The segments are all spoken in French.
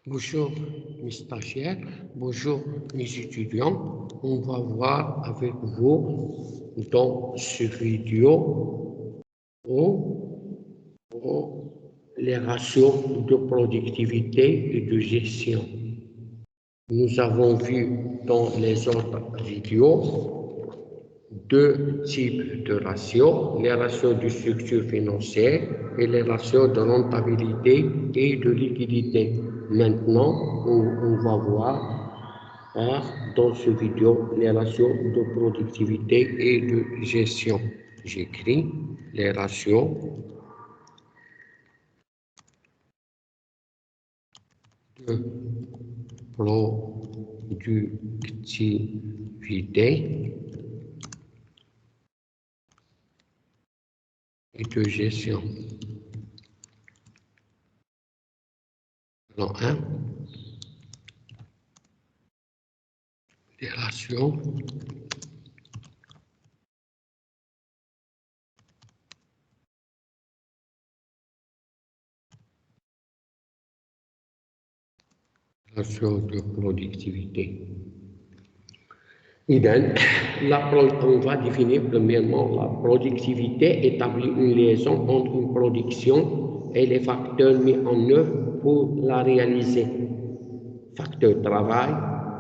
Bonjour mes stagiaires, bonjour mes étudiants. On va voir avec vous dans ce vidéo les ratios de productivité et de gestion. Nous avons vu dans les autres vidéos deux types de ratios, les ratios de structure financière et les ratios de rentabilité et de liquidité. Maintenant, on va voir dans ce vidéo les ratios de productivité et de gestion. J'écris les ratios de productivité et de gestion. Alors, les ratios de productivité. On va définir premièrement la productivité, établit une liaison entre une production et les facteurs mis en œuvre pour la réaliser. Facteur travail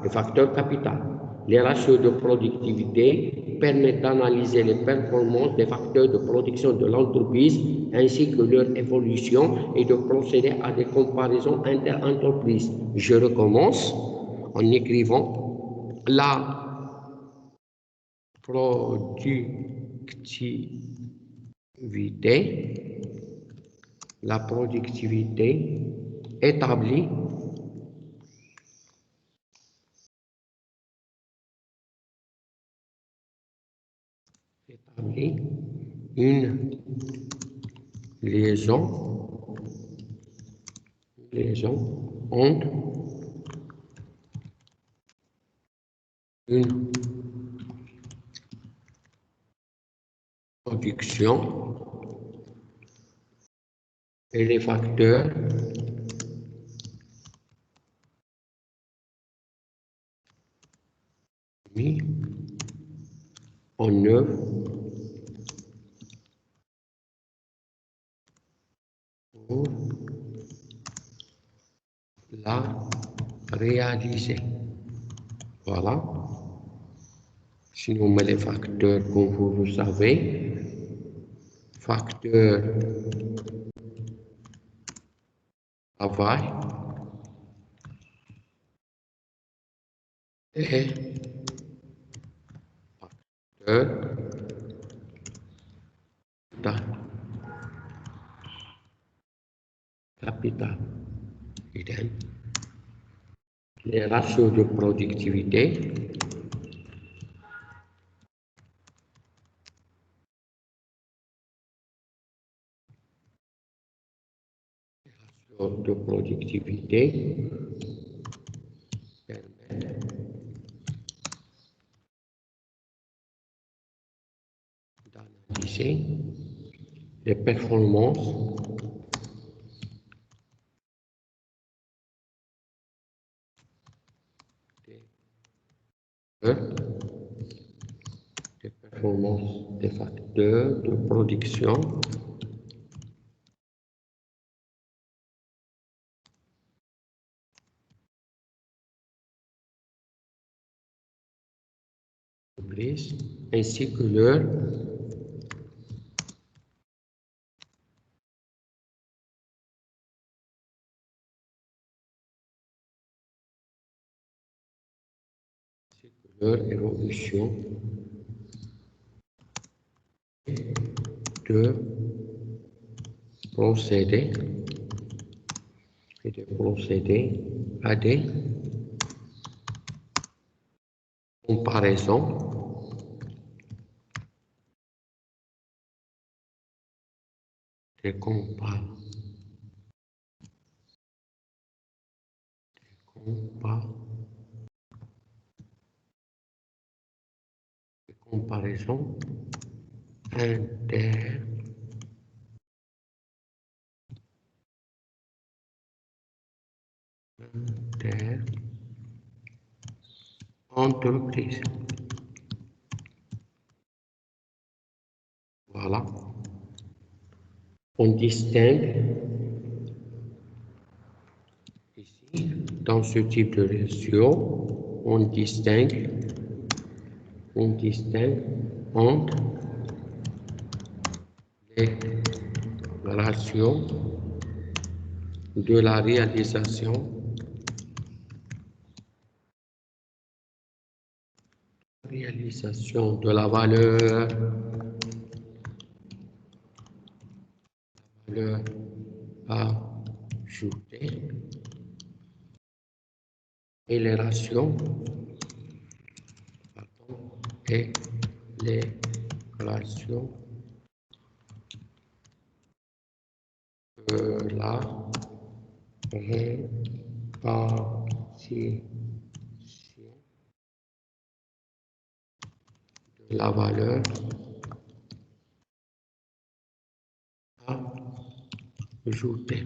et facteur capital. Les ratios de productivité permettent d'analyser les performances des facteurs de production de l'entreprise ainsi que leur évolution et de procéder à des comparaisons inter-entreprises. Je recommence en écrivant la productivité établit une liaison entre une production et les facteurs mis en œuvre pour la réaliser. Voilà. Sinon, on met les facteurs comme vous le savez. Facteur travail et facteur capital. Idem. Les ratios de productivité permettent d'analyser les performances des facteurs de production ainsi que leur évolution de procéder à des comparaisons entreprise. Voilà. On distingue ici, dans ce type de ratio, on distingue entre les ratios de la réalisation de la valeur ajoutée et les ratios de la répartition de la valeur ajoutée.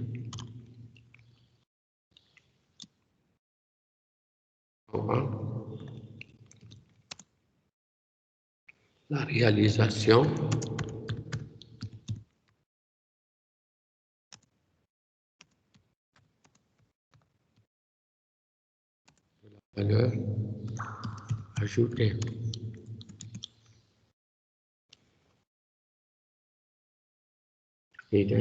La réalisation de la valeur ajoutée. Il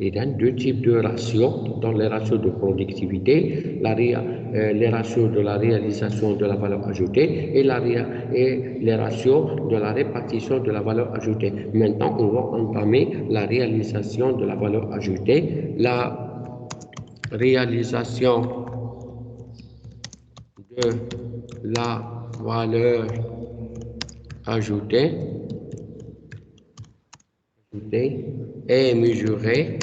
y a deux types de ratios dans les ratios de productivité, les ratios de la réalisation de la valeur ajoutée et les ratios de la répartition de la valeur ajoutée. Maintenant, on va entamer la réalisation de la valeur ajoutée. La réalisation de la valeur ajoutée est mesurée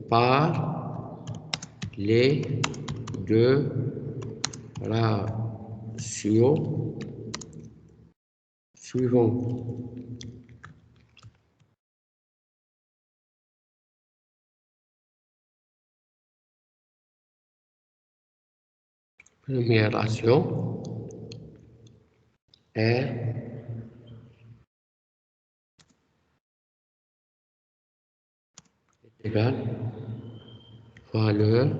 par les deux ratios suivants. Premier ratio est égal valeur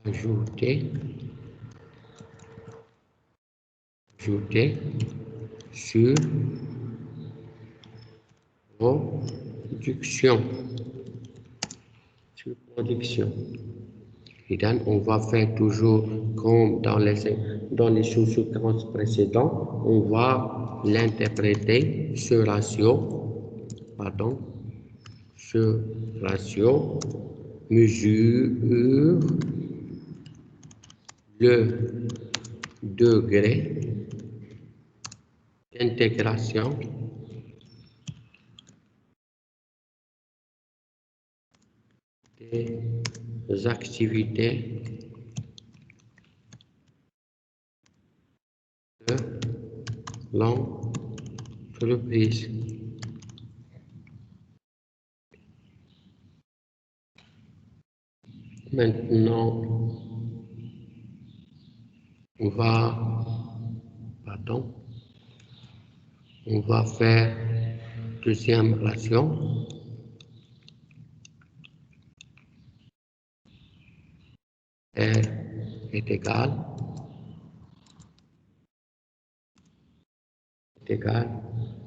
ajoutée sur production. Et donc, on va faire toujours comme dans les sous-séquences précédentes, on va l'interpréter, ce ratio mesure le degré d'intégration des activités de l'entreprise. Maintenant, on va faire deuxième relation. R est égal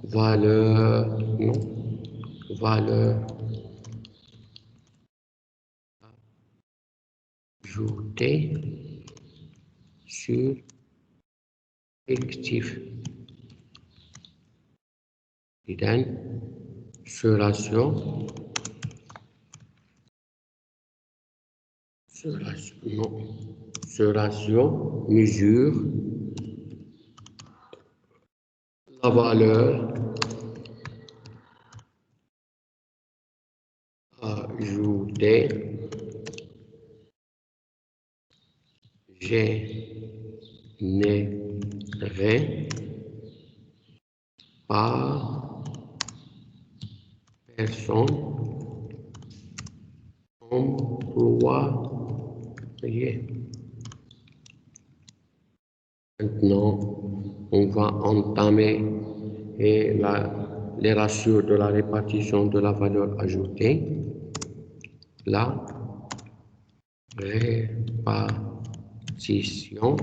valeur ajoutée sur effectif. Et donc, ce ratio mesure la valeur ajoutée générée par personne employés. Maintenant, on va entamer les ratios de la répartition de la valeur ajoutée. La répartition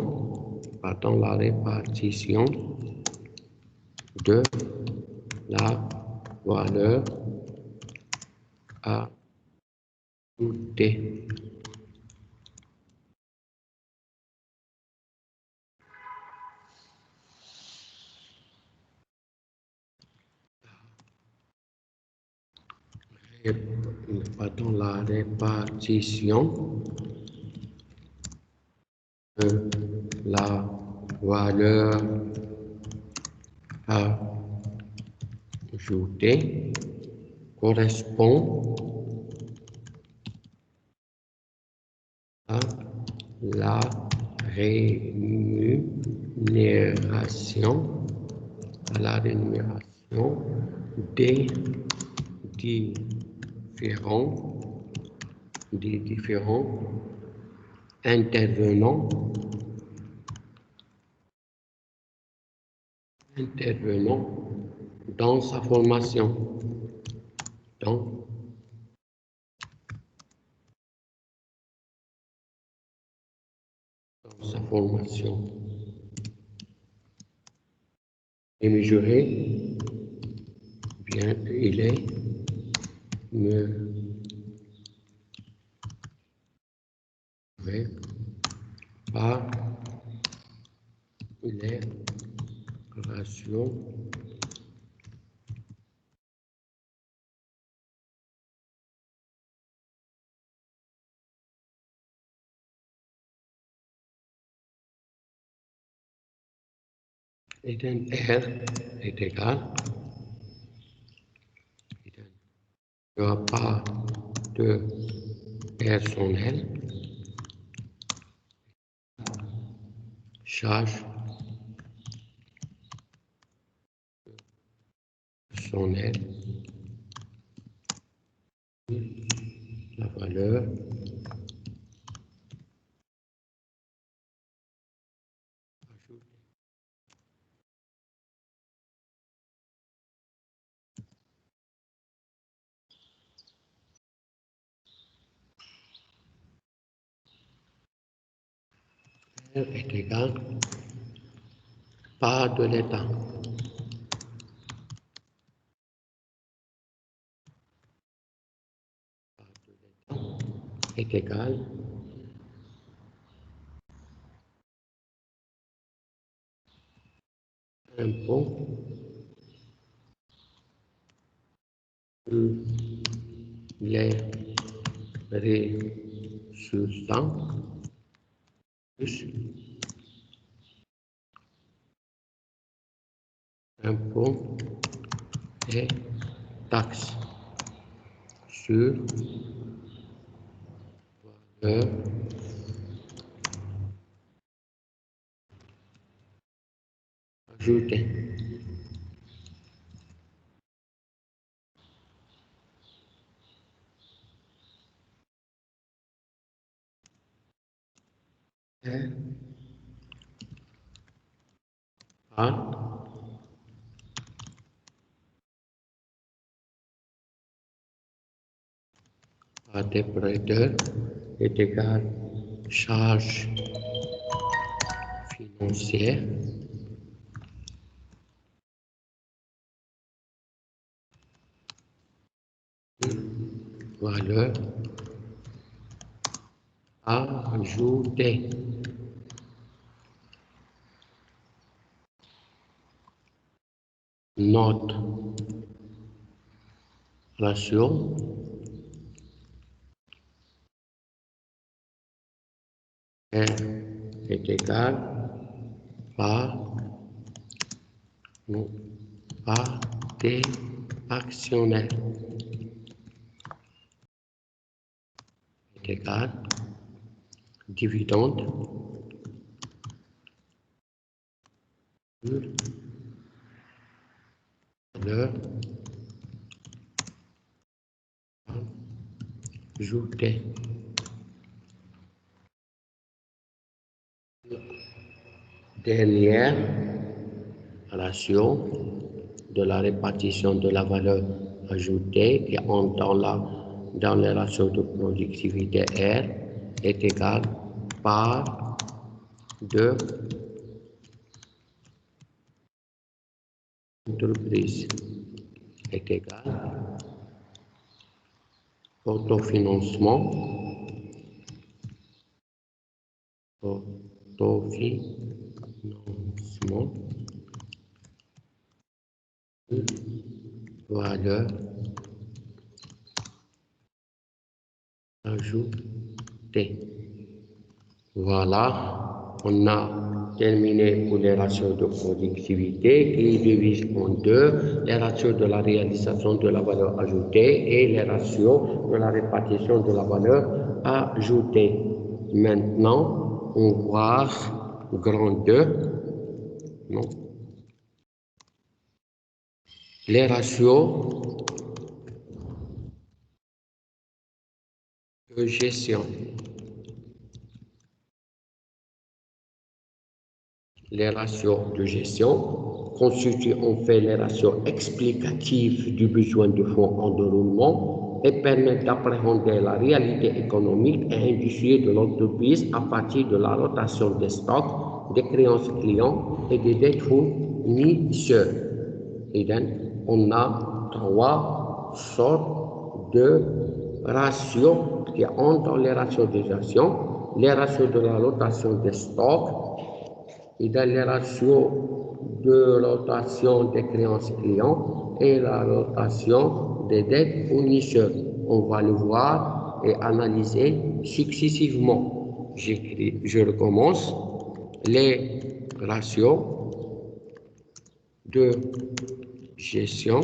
de la valeur ajoutée. La répartition de la valeur ajoutée correspond à la rémunération des différents intervenants dans sa formation. Et mesurer, bien, il est mesuré par les ratios et then R est égal, il n'y aura pas de personnel, charge personnel, la valeur ajoutée. R est égal, part de l'état. Est égal impôt sur les résultats plus impôt et taxes sur valeur ajoutée. A des prêteurs est égal charge financière valeur ajoutée. Notre ratio est égal par des actionnaires est égal dividende sur valeur ajouter. Dernière ratio de la répartition de la valeur ajoutée et dans les ratios de productivité R est égale part de entreprise est égal autofinancement valeur ajoutée. Voilà, on a terminé pour les ratios de productivité qui divisent en deux les ratios de la réalisation de la valeur ajoutée et les ratios de la répartition de la valeur ajoutée. Maintenant, on voit grand 2, non, les ratios de gestion. Les ratios de gestion constituent en fait les ratios explicatifs du besoin de fonds en déroulement et permettent d'appréhender la réalité économique et industrielle de l'entreprise à partir de la rotation des stocks, des créances clients et des dettes fournisseurs. Et donc, on a 3 sortes de ratios qui entrent dans les ratios de gestion, les ratios de la rotation des stocks, et dans les ratios de rotation des créances clients et la rotation des dettes fournisseurs. On va le voir et analyser successivement. Je recommence. Les ratios de gestion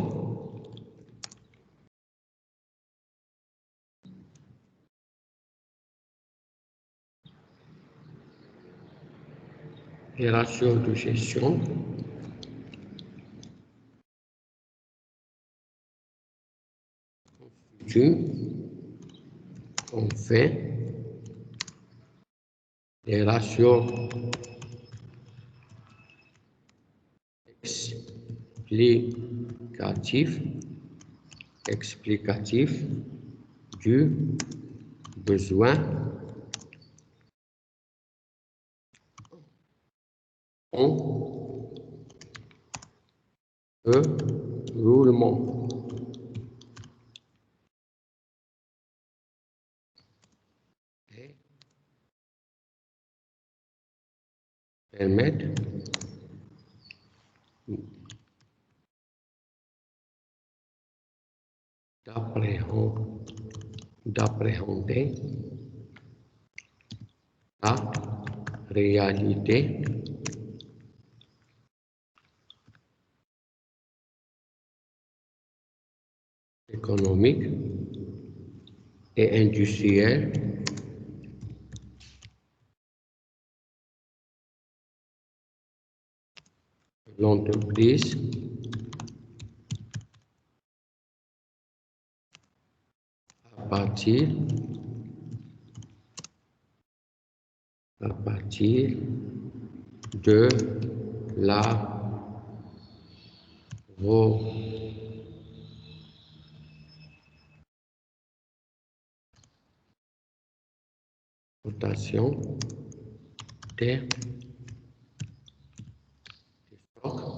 les ratios de gestion on fait les ratios explicatifs du besoin en roulement. Et permettre d'appréhender la réalité économique et industrielle de l'entreprise à partir de la rotation des stocks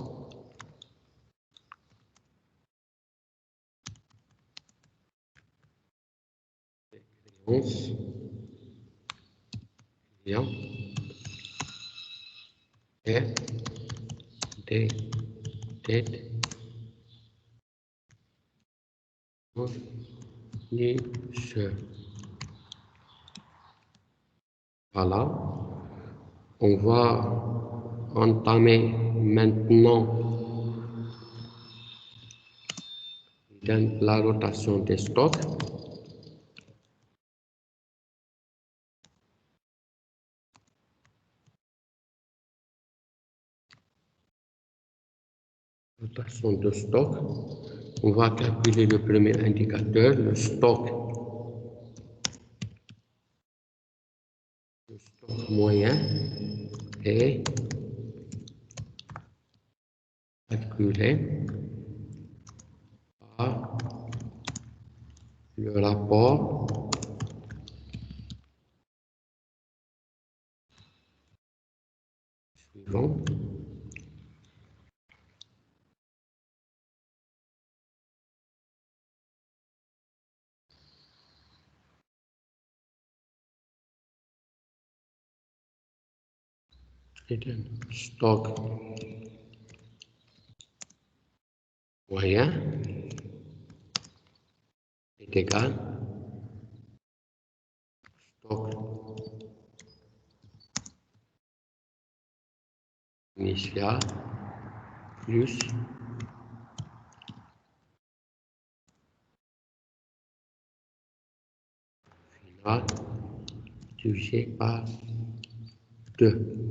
clients et des dettes fournisseurs. Voilà, on va entamer maintenant dans la rotation des stocks. Rotation de stock. On va calculer le premier indicateur, le stock moyen est calculé par le rapport suivant. Stock moyen est égal stock initial plus final divisé par 2.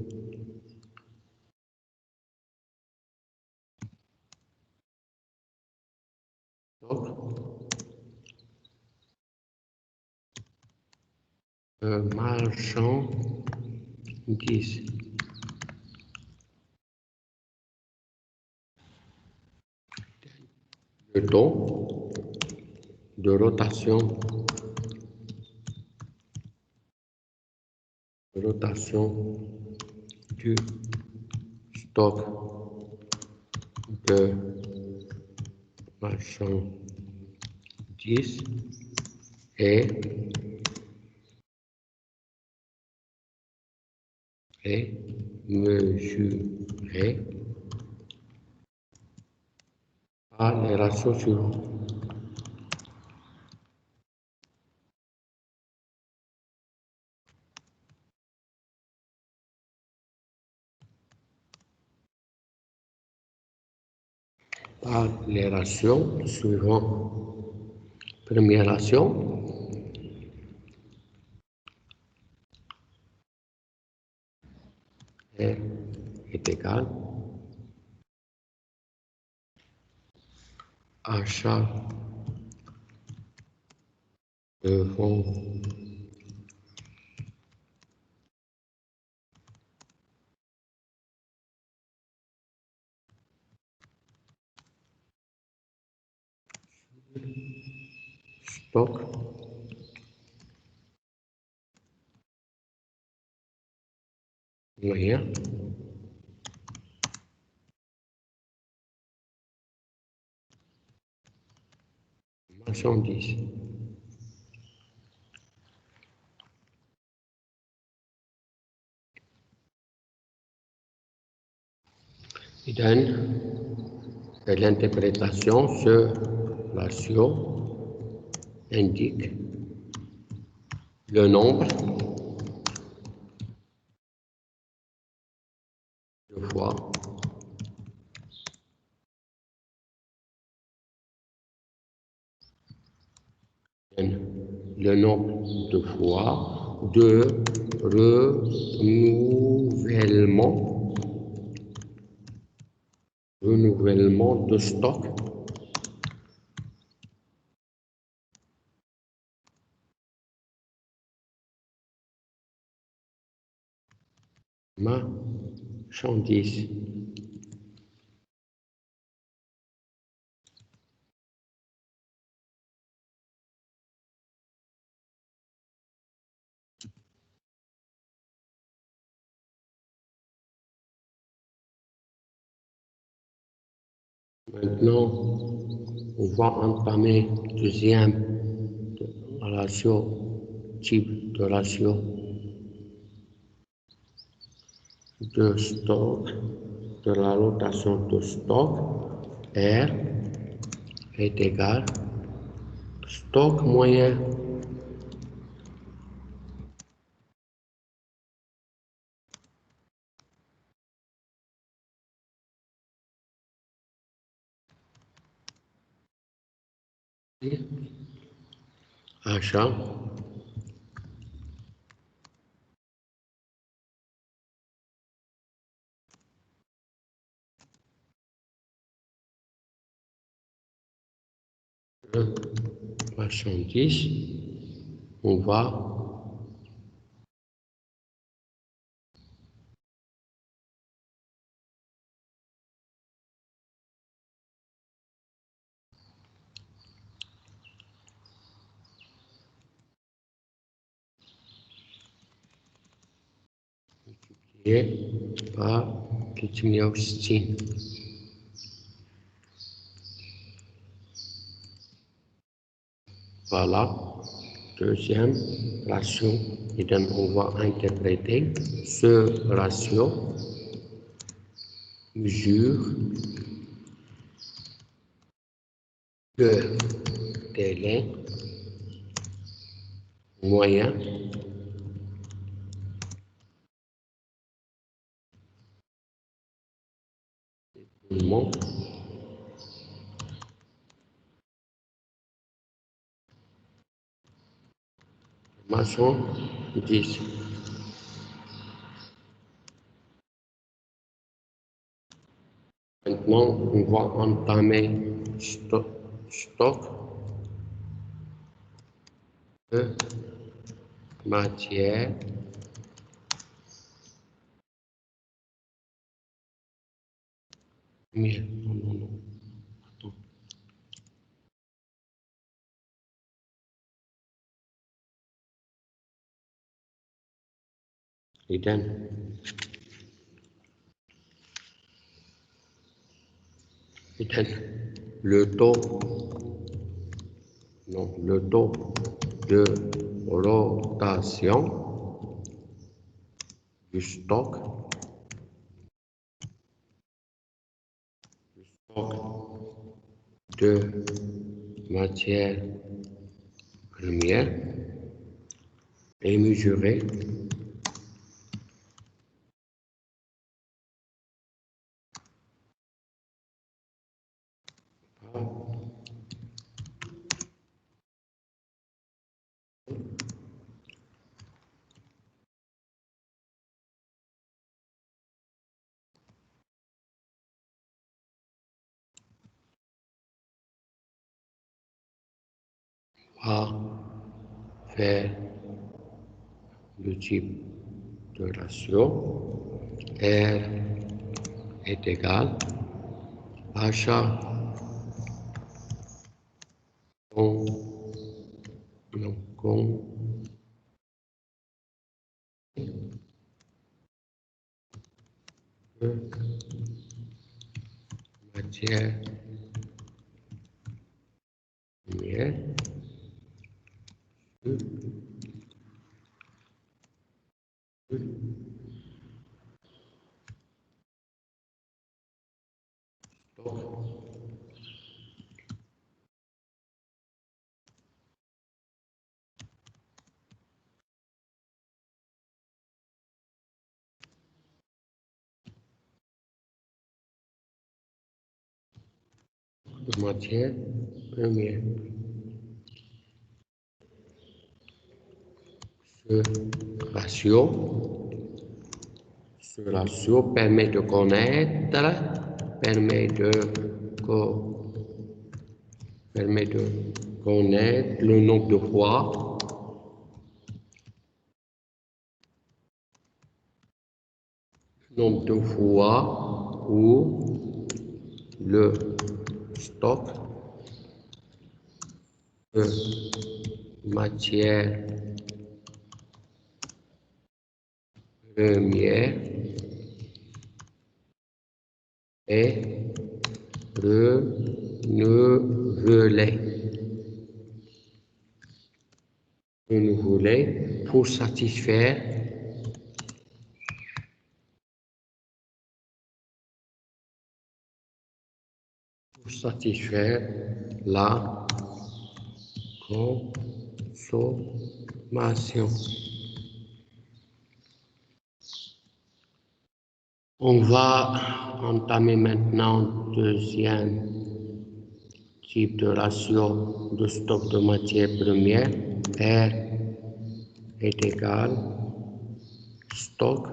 Donc, marchandise le taux de rotation du stock de marchandises est mesuré par les ratios suivants. Par les ratios suivants. Première ratio, R est égal achat de fonds stock moyen marchandise. Dan l'interprétation, ce ratio indique le nombre de fois le nombre de fois de renouvellement de stock marchandise. Maintenant, on va entamer deuxième ratio, type de ratio de stock, de la rotation de stock. R est égal stock moyen achat de marchandises. On va et par titanium. Voilà, deuxième ratio. Et donc, on va interpréter ce ratio mesure le délai moyen mouvement maçon 10. Maintenant, on va entamer stock de matière première. Non, non, non. Attends. Et donc, le taux, non, le taux de rotation du stock de matière première est mesuré par faire le type de ratio. R est égal à achat con, non, matière première de matière première. Ce ratio, ce ratio permet de connaître, permet de connaître le nombre de fois où le stock de matière première est renouvelé pour satisfaire la consommation. On va entamer maintenant deuxième type de ratio de stock de matière première. R est égal stock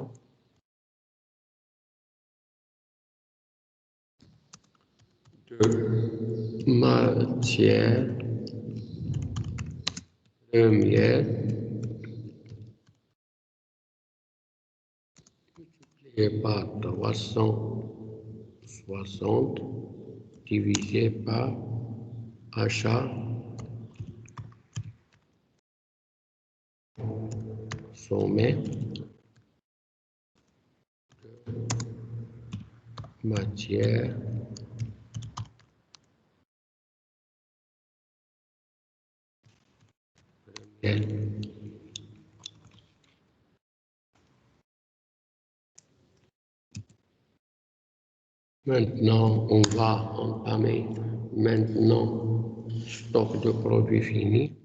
de matière première multiplié par 360 divisé par achat sommet matière première. Maintenant, on va entamer maintenant stock de produits finis.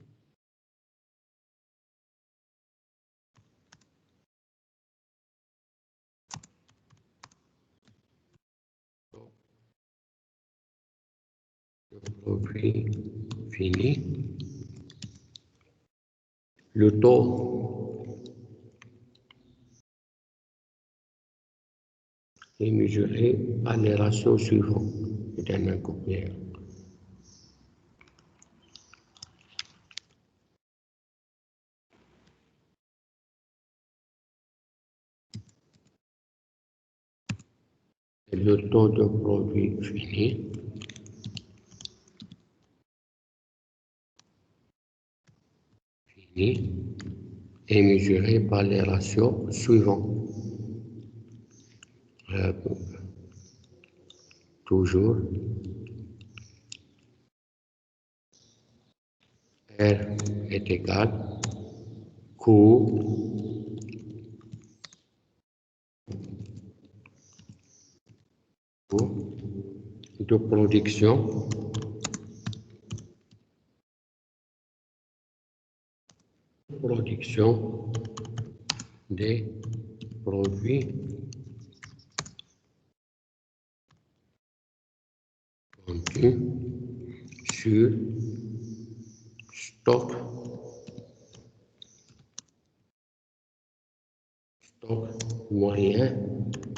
De produits finis. Le taux est mesuré par les ratios suivants. Le taux de produit fini est mesuré par les ratios suivants. Toujours R est égal coût de production des produits vendus sur stock moyen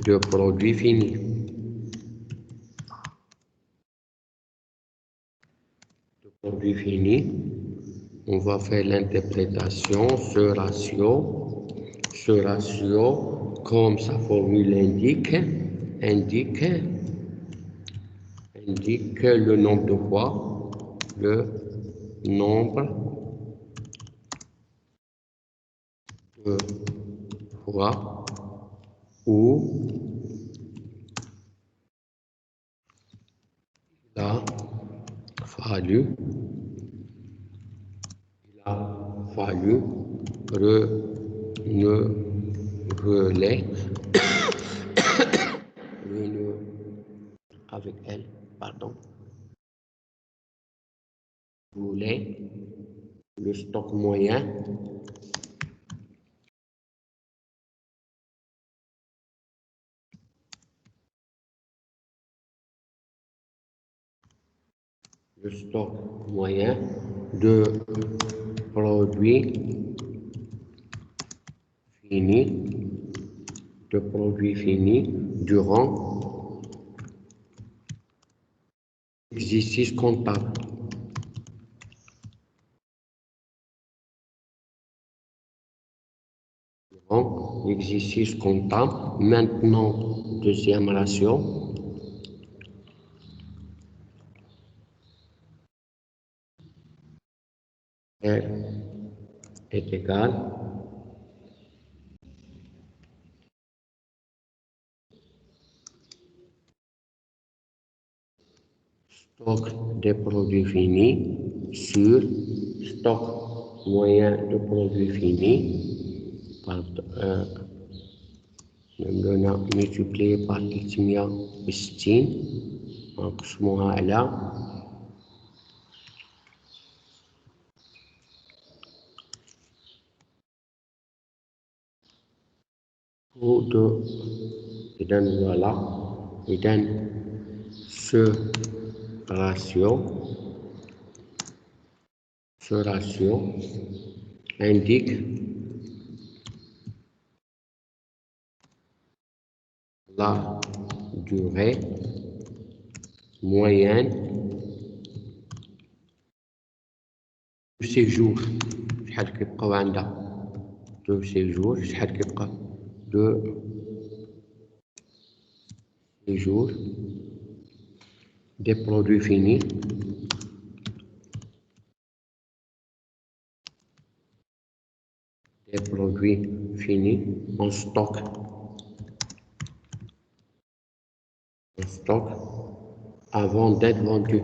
de produits finis. De produits finis, on va faire l'interprétation, ce ratio, comme sa formule indique le nombre de fois où il a fallu renouveler avec elle, le stock moyen de produits finis durant l'exercice comptable. Maintenant, deuxième ratio. R est égal stock des produits finis sur stock moyen de produits finis multiplié par 360 نقسموها على voilà. Ce ratio indique la durée moyenne de séjour. شحال كيبقاو عندها de séjour شحال كيبقى de séjour des produits finis en stock en stock avant d'être vendu.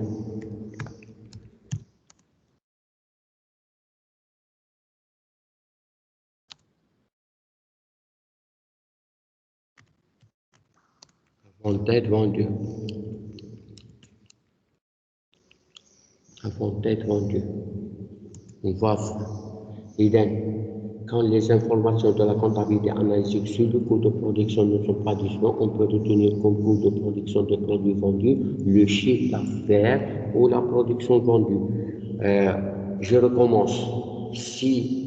Avant d'être vendu. Avant d'être vendu. On voit quand les informations de la comptabilité analytique sur le coût de production ne sont pas disponibles, on peut retenir comme coût de production des produits vendus le chiffre d'affaires ou la production vendue. Je recommence. Si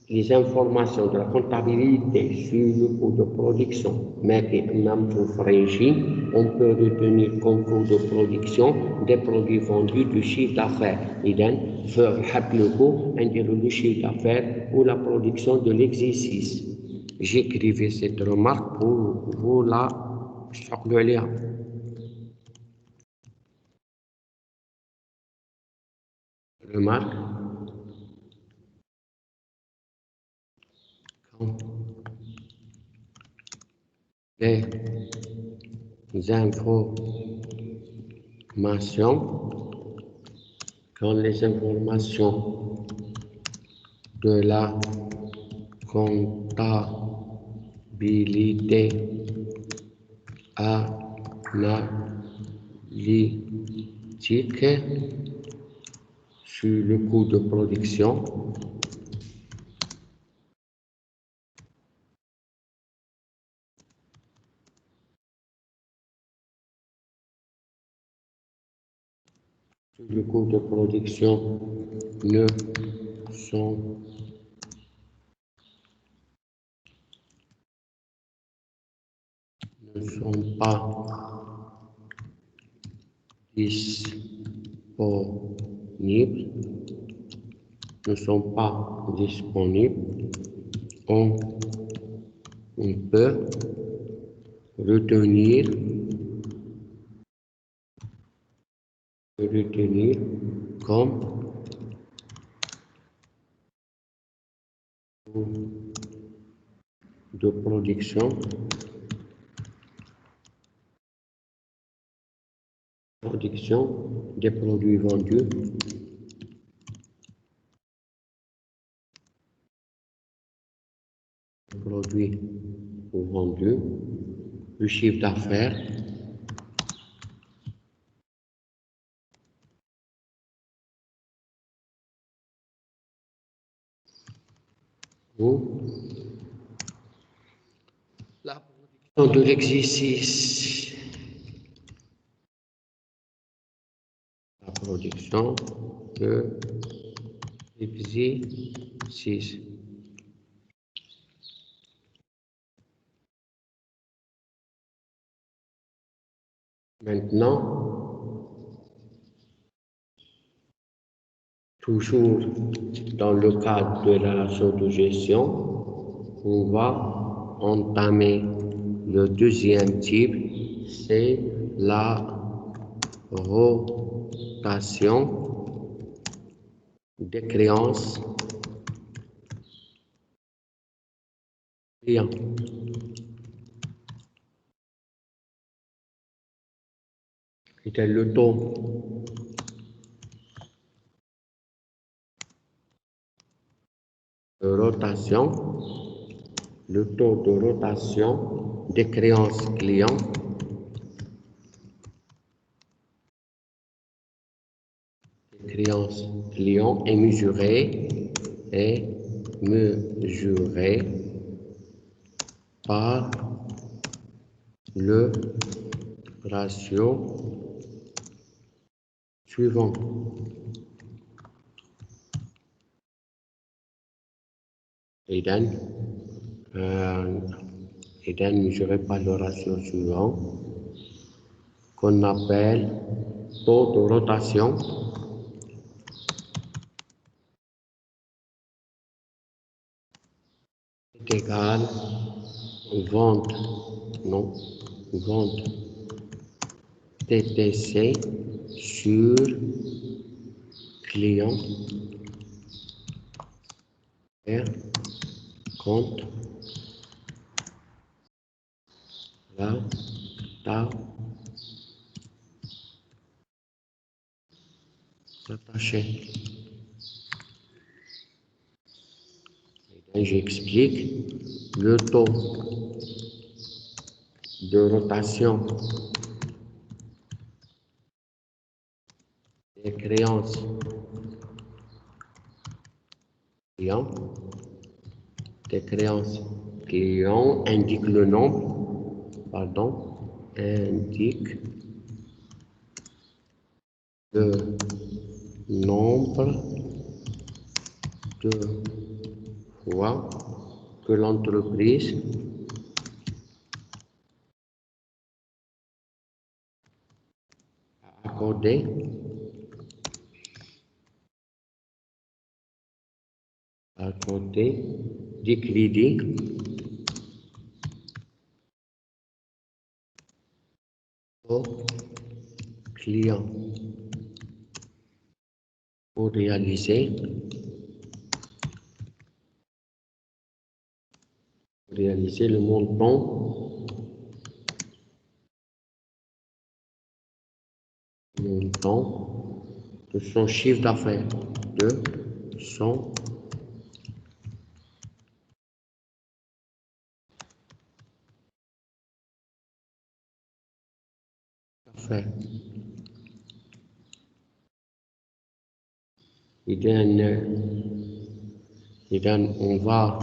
les informations de la comptabilité sur le coût de production mettent un régime, on peut retenir comme coût de production des produits vendus du chiffre d'affaires. Le coût indique le chiffre d'affaires ou la production de l'exercice. J'écrivais cette remarque pour vous la lire. Remarque. Les informations, quand les informations de la comptabilité analytique sur le coût de production ne sont pas disponibles, on peut retenir comme de production des produits vendus le chiffre d'affaires ou la production de l'exercice. La production de l'exercice. Maintenant, toujours dans le cadre de la relation de gestion, on va entamer le deuxième type, c'est la rotation des créances clients. C'était le taux de rotation, des créances clients est mesuré par le ratio suivant. Mesuré par le ratio suivant qu'on appelle taux de rotation est égal vente TTC sur client compte la attaché. J'explique le taux de rotation des créances clients indique le nombre, indique le nombre de fois que l'entreprise a accordé des crédits aux clients pour réaliser le montant de son chiffre d'affaires, on va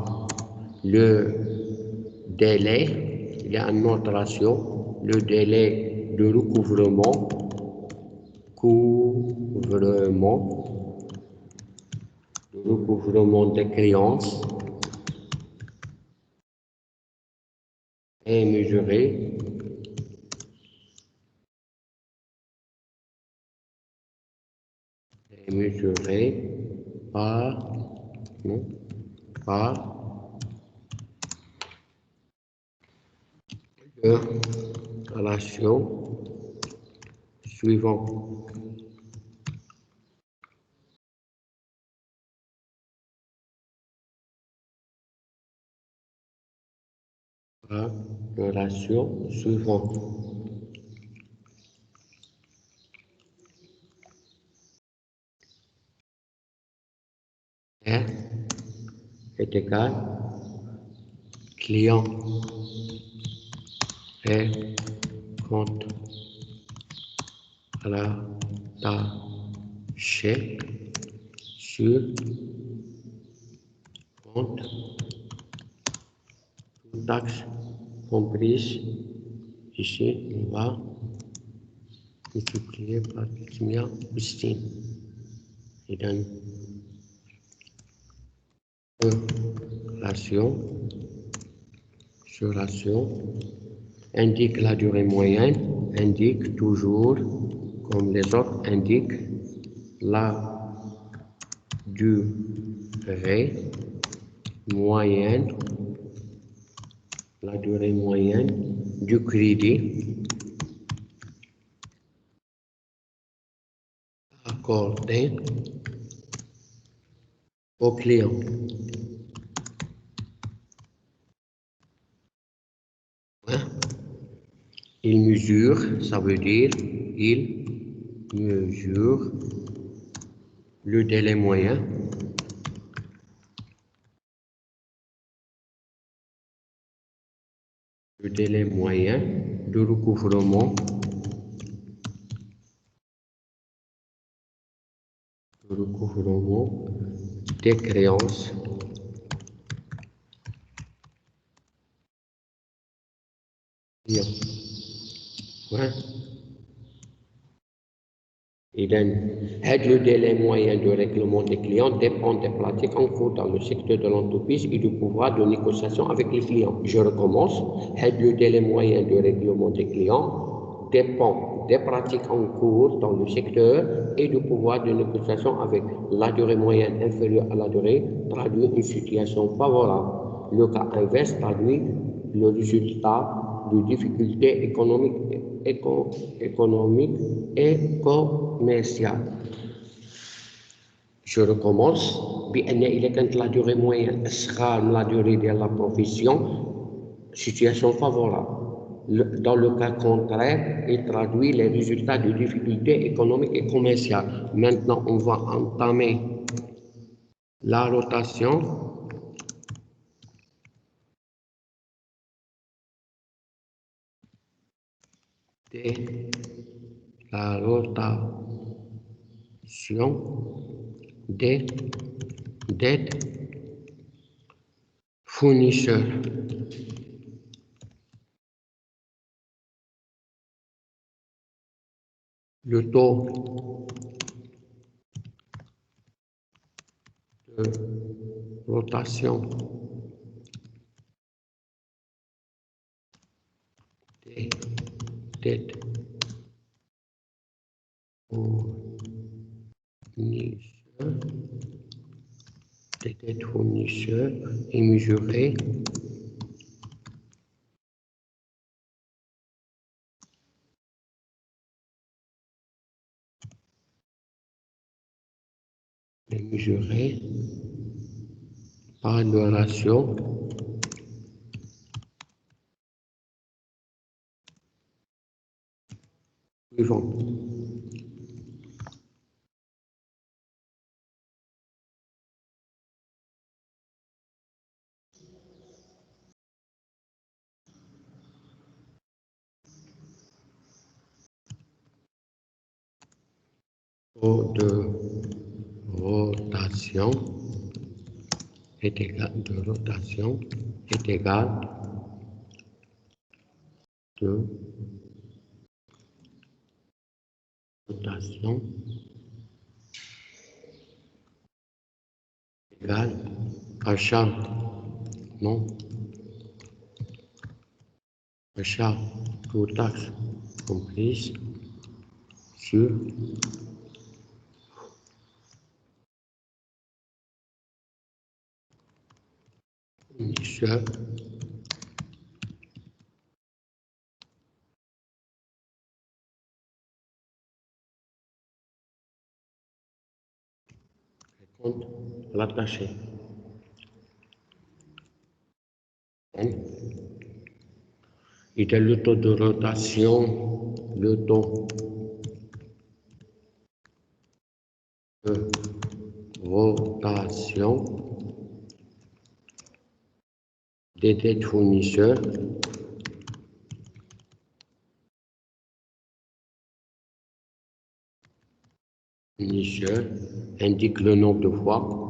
le délai, il y a une autre ratio, le délai de recouvrement des créances est mesuré par le ratio suivant. Le ratio suivant. R est égal client et compte rattaché sur compte taxe comprise. Ici, on va multiplier par combien Christine. Et donne ratio indique la durée moyenne, indique toujours, comme les autres, indique la durée moyenne du crédit accordé au client. Il mesure, ça veut dire, il mesure le délai moyen de recouvrement des créances clients. Le délai moyen de règlement des clients dépend des pratiques en cours dans le secteur de l'entreprise et du pouvoir de négociation avec les clients. Je recommence. Le délai moyen de règlement des clients dépend des pratiques en cours dans le secteur et du pouvoir de négociation avec la durée moyenne inférieure à la durée traduit une situation favorable. Le cas inverse traduit le résultat de difficultés économiques et commerciales. Je recommence. إذا كانت la durée moyenne أصغر من la durée de la profession situation favorable. Dans le cas contraire, il traduit les résultats de difficultés économiques et commerciales. Maintenant, on va entamer la rotation de la rotation des dettes fournisseurs. Le taux de rotation des dettes fournisseurs est mesuré par le ratio suivant. Taux de rotation est égal de rotation est égal de rotation égale achat non achat pour taxes comprises sur fournisseur compte rattaché. Et le taux de rotation, le taux de rotation des dettes fournisseurs indique le nombre de fois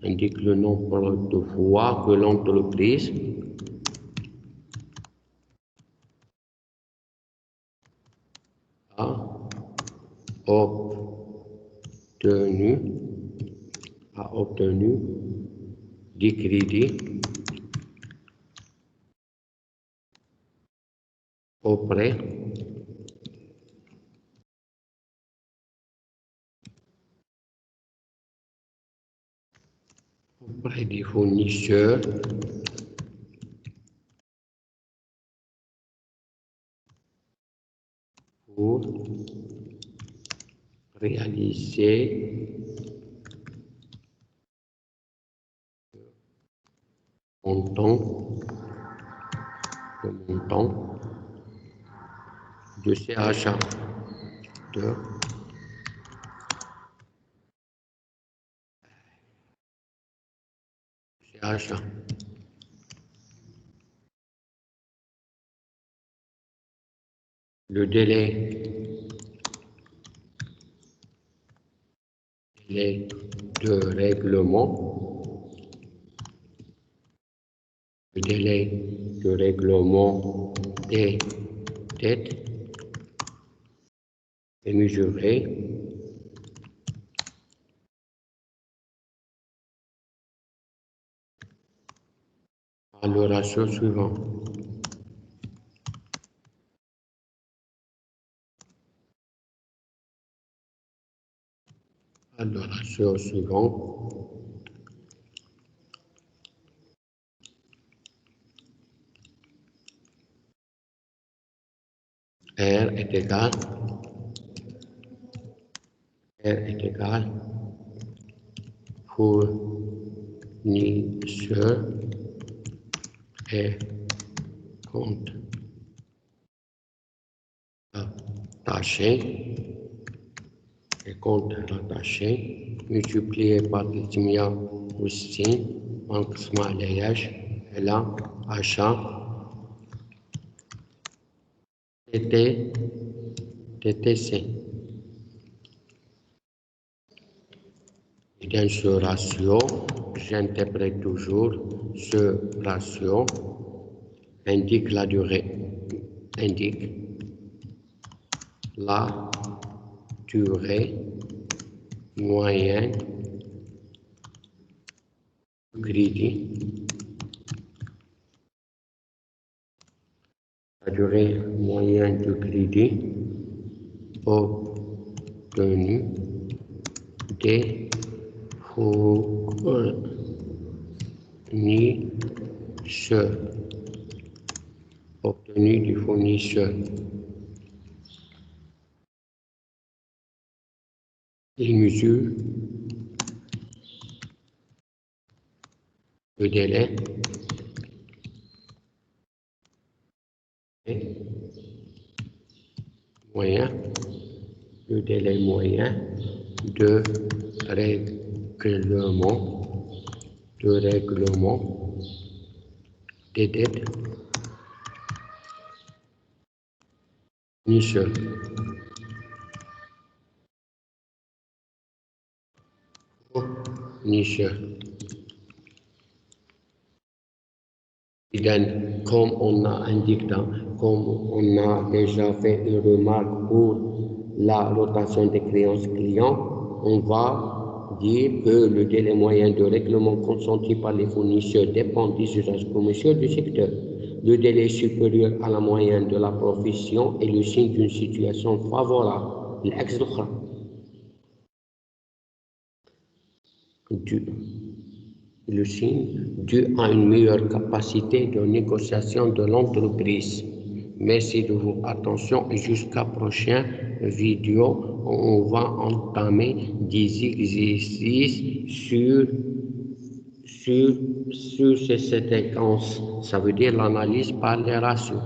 indique le nombre de fois que l'entreprise a obtenu des crédits auprès des fournisseurs pour réaliser le montant de ces achats. Le délai de règlement, le délai de règlement des dettes est mesuré par le ratio suivant. Le ratio suivant R est égal fournisseur et compte rattaché multiplié par l'Itmia aussi مقسمة على إلى achat TTC. Et dans ce ratio, j'interprète toujours ce ratio indique la durée moyenne du crédit. La durée moyenne du crédit obtenu des fournisseurs. Obtenu du fournisseur. Il mesure le délai moyen, de règlement des dettes fournisseurs. Comme on a indiqué, comme on a déjà fait une remarque pour la rotation des créances clients, on va dire que le délai moyen de règlement consenti par les fournisseurs dépend des usages commerciaux du secteur. Le délai supérieur à la moyenne de la profession est le signe d'une situation favorable. Le signe dû à une meilleure capacité de négociation de l'entreprise. Merci de votre attention et jusqu'à prochaine vidéo. On va entamer des exercices sur ces séquences. Ça veut dire l'analyse par les ratios.